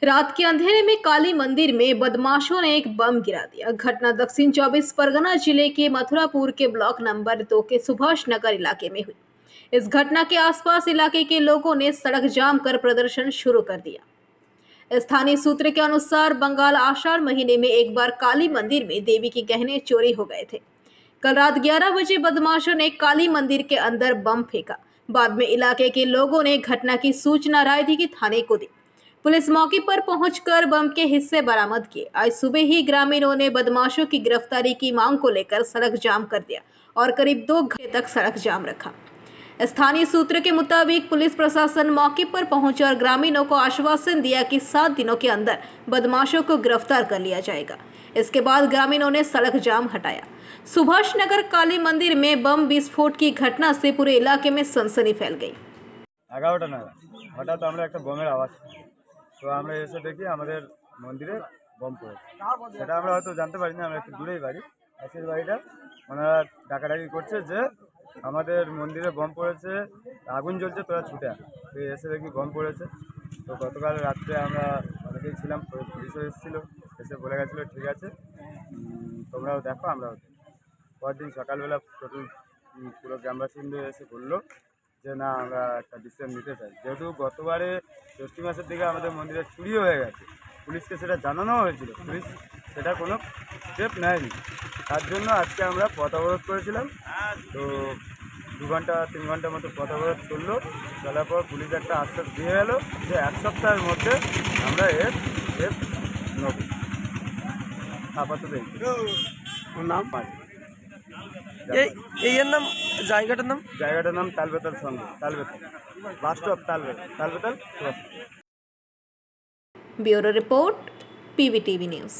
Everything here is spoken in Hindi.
रात के अंधेरे में काली मंदिर में बदमाशों ने एक बम गिरा दिया। घटना दक्षिण 24 परगना जिले के मथुरापुर के ब्लॉक नंबर 2 के सुभाष नगर इलाके में हुई। इस घटना के आसपास इलाके के लोगों ने सड़क जाम कर प्रदर्शन शुरू कर दिया। स्थानीय सूत्र के अनुसार बंगाल आषाढ़ महीने में एक बार काली मंदिर में देवी के गहने चोरी हो गए थे। कल रात 11 बजे बदमाशों ने काली मंदिर के अंदर बम फेंका। बाद में इलाके के लोगों ने घटना की सूचना रायदिघी थाने को दी। पुलिस मौके पर पहुंचकर बम के हिस्से बरामद किए। आज सुबह ही ग्रामीणों ने बदमाशों की गिरफ्तारी की मांग को लेकर सड़क जाम कर दिया और करीब 2 घंटे तक सड़क जाम रखा। स्थानीय सूत्र के मुताबिक पुलिस प्रशासन मौके पर पहुंचा और ग्रामीणों को आश्वासन दिया कि 7 दिनों के अंदर बदमाशों को गिरफ्तार कर लिया जाएगा। इसके बाद ग्रामीणों ने सड़क जाम हटाया। सुभाष नगर काली मंदिर में बम विस्फोट की घटना से पूरे इलाके में सनसनी फैल गई। 11টা নাগাদ হঠাৎ আমরা একটা বমের আওয়াজ পাই। তো আমরা এসে দেখি আমাদের মন্দিরে বম পড়েছে। সেটা আমরা হয়তো জানতে পারিনি, আমরা একটু দূরেই বাড়ি, পাশের বাড়িটা ওনারা ডাকাডাকি করছে যে আমাদের মন্দিরে বম পড়েছে, আগুন জ্বলছে, তোরা ছুটে আয়। তো এসে দেখি বম পড়েছে। তো গতকাল রাত্রে আমরা অনেকেই ছিলাম, পুলিশও এসেছিলো, এসে বলে গেছিলো ঠিক আছে তোমরাও দেখো আমরাও দেখি। পরদিন সকালবেলা টোটাল পুরো গ্রামবাসী এসে বললো যে না আমরা একটা ডিসিশন নিতে চাই, যেহেতু গতবারে জ্যৈষ্ঠ মাসের দিকে আমাদের মন্দিরে চুরি হয়ে গেছে, পুলিশকে সেটা জানানো হয়েছিল, পুলিশ সেটা কোনো স্টেপ নেয়নি। তার জন্য আজকে আমরা পথ অবরোধ করেছিলাম। তো 2 ঘন্টা 3 ঘন্টার মতো পথ অবরোধ করলো। চলার পর পুলিশ একটা আশ্বাস দিয়ে গেল যে 1 সপ্তাহের মধ্যে আমরা এর নেব। আপাতত নাম এর নাম জায়গাটার নাম তালবেতাল সঙ্গে, Talbetal last of Talbetal. Bureau report, PVTV news.